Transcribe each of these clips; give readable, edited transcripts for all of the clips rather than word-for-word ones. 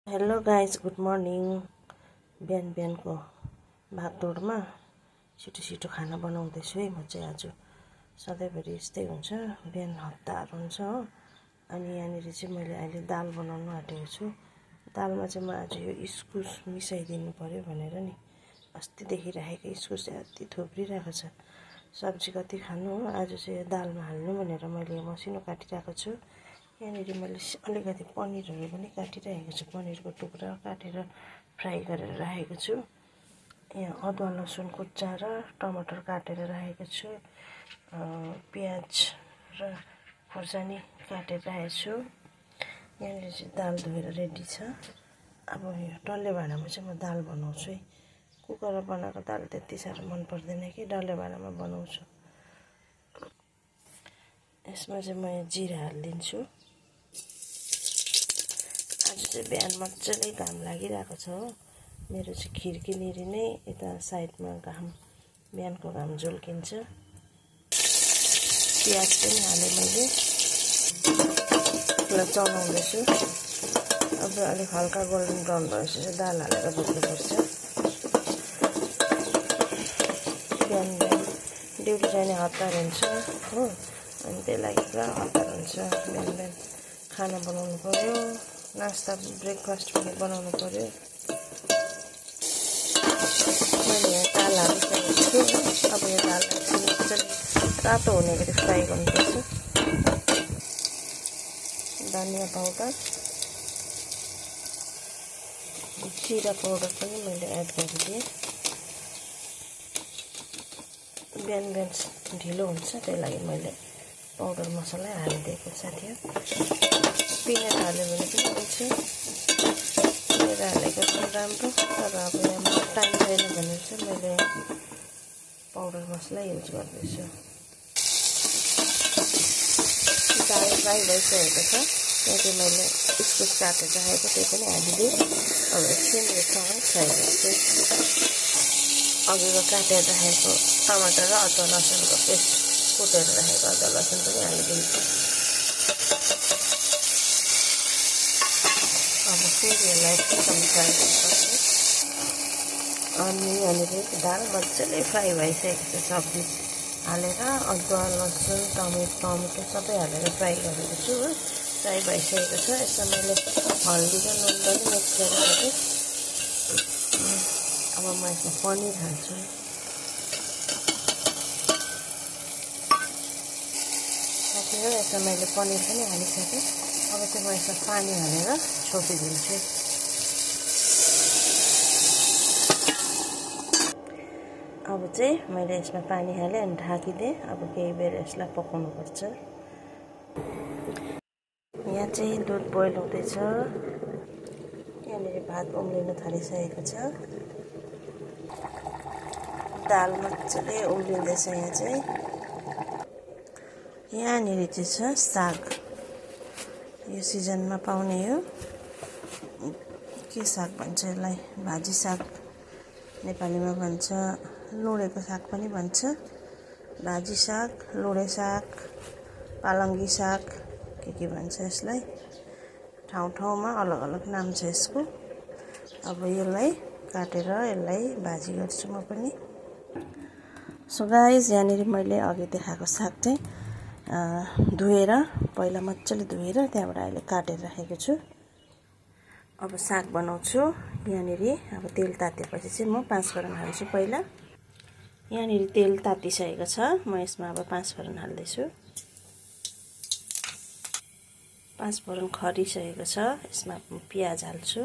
Hello guys, good morning. बिहानको भागदौडमा छिटो खाना बनाउँदैछु है। म चाहिँ आज सधैँभरि यस्तै हुन्छ, बिहान हतार हुन्छ हो। अनि यहाँनिर चाहिँ मैले अहिले दाल बनाउनु आँटेको छु। दालमा चाहिँ म आज यो इस्कुस मिसाइदिनु पर्यो भनेर नि अस्तिदेखि राखेको इस्कुस यति थुप्रिरहेको छ। सब्जी कति खानु हो, आज चाहिँ यो दालमा हाल्नु भनेर मैले मसिनो काटिरहेको छु। यहाँनिर मैले अलिकति पनिरहरू पनि काटिरहेको छु। पनिरको टुक्रा काटेर फ्राई गरेर राखेको छु। यहाँ अदुवा लसुन कुच्चाएर टमाटर काटेर राखेको छु। प्याज र खुर्सानी काटेर राखेको छु। यहाँनिर चाहिँ दाल धोएर रेडी छ। अब यो डल्ले भाँडामा चाहिँ म दाल बनाउँछु है। कुकरमा बनाएको दाल त्यति साह्रो मन पर्दैन कि डल्ले भाँडामा बनाउँछु। यसमा चाहिँ म जिरा हालिदिन्छु। आज चाहिँ बिहान मजाले घाम लागिरहेको छ हो। मेरो चाहिँ खिड्कीनिर नै यता साइडमा घाम, बिहानको घाम झुल्किन्छ। प्याज पनि हालेँ मैले, यसलाई चलाउँदैछु। अब अलिक हल्का गोल्डन ब्राउन भएपछि चाहिँ दाल हालेर भुट्नुपर्छ। बिहान ड्युटी जाने हतार हुन्छ हो, अनि त्यही लागि पुरा हतार हुन्छ। बिहान खाना बनाउनु पर्यो, नास्ता ब्रेकफास्ट पनि बनाउनु पर्यो। मैले यहाँ दाल हालिसकेको छु। अब यो दाललाई चाहिँ मजाले तातो हुने गरी फ्राई गर्नुपर्छ। धनियाँ पाउडर, जिरा पाउडर पनि मैले एड गरिदिएँ। बिहान ढिलो हुन्छ, त्यही लागि मैले पाउडर मसला हालिदिएको साथीहरू। पिनेर हाल्यो भने पनि हुन्छ, पिनेर हालेको पनि राम्रो। तर अब यहाँ टाइम छैन भनेर चाहिँ मैले पाउडर मसला युज गर्दैछु। दाल फ्राई भइसकेको छ। त्यहाँ चाहिँ मैले इस्कुस काटेर राखेको त्यो पनि हालिदिएँ। अब एकछिन यससँग फ्राई गर्छु। अघिको काटेर राखेको टमाटर र अदुवा लसुनको पेस्ट, कुटेर राखेको अदुवा लसुन पनि हालिदिन्छु। अब फेरि यसलाई एकदम फ्राई गर्नुपर्छ। अनि यहाँनिर दाल मजाले फ्राई भइसकेको छ। सब्जी हालेर अदुवा लसुन टमाटो सबै हालेर फ्राई गरेको छु हो। फ्राई भइसकेको छ। यसमा मैले हल्दी र नुन पनि मिक्स गरिसकेँ। अब म यसमा पनिर हाल्छु। साथीहरू, यसमा मैले पनिर पनि हालिसकेँ। अब चाहिँ म यसमा पानी हालेर छोपिदिन्छु। अब चाहिँ मैले यसमा पानी हालेँ अनि ढाकिदिएँ। अब केही बेर यसलाई पकाउनुपर्छ। यहाँ चाहिँ दुध बोइल हुँदैछ। यहाँनिर भात उम्लिन थालिसकेको छ। दाल मजाले उम्लिँदैछ। यहाँ चाहिँ यहाँनिर चाहिँ छ साग। यो सिजनमा पाउने हो, के साग भन्छ यसलाई, भाजी साग नेपालीमा भन्छ। लुँडेको साग पनि भन्छ, भाजी साग, लुँडे साग, पालङ्गी साग, के भन्छ यसलाई। ठाउँमा अलग अलग नाम छ यसको। अब यसलाई काटेर यसलाई भाजी गर्छु म पनि। सो गाइज, यहाँनिर मैले अघि देखाएको साग चाहिँ धोएर, पहिला मजाले धोएर त्यहाँबाट अहिले काटेर राखेको छु। अब साग बनाउँछु। यहाँनिर अब तेल तातेपछि चाहिँ म 5 फोरन हाल्छु पहिला। यहाँनिर तेल तातिसकेको छ। म यसमा अब 5 फोरन हाल्दैछु। 5 फोरन खरिसकेको छ। यसमा प्याज हाल्छु।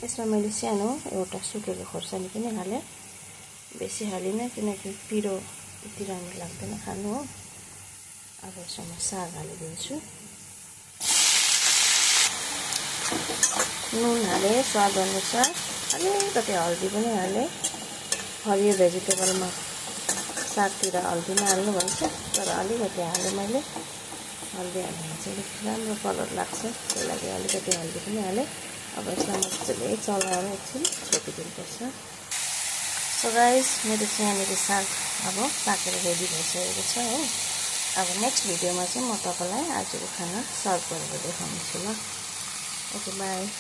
यसमा मैले सानो एउटा सुकेको खोर्सानी पनि हालेँ। बेसी हालिनँ किनकि पिरो यति राम्रो लाग्दैन खानु हो। अब यसमा म साग हालिदिन्छु। नुन हालेँ स्वाद अनुसार। अलिकति हल्दी पनि हालेँ। हरियो भेजिटेबलमा सागतिर हल्दी नहाल्नु भन्छ, तर अलिकति हालेँ मैले। हल्दी हाल्यो भने चाहिँ अलिक राम्रो कलर लाग्छ, त्यही लागि अलिकति हल्दी पनि हालेँ। अब यसलाई मजाले चलाएर एकछिन छोपिदिनुपर्छ। सो गाइस, मेरो चाहिँ यहाँनिर साग अब पाकेर रेडी भइसकेको छ हो। अब नेक्स्ट भिडियोमा चाहिँ म तपाईँलाई आजको खाना सर्भ गरेर देखाउनेछु ल। Okay by.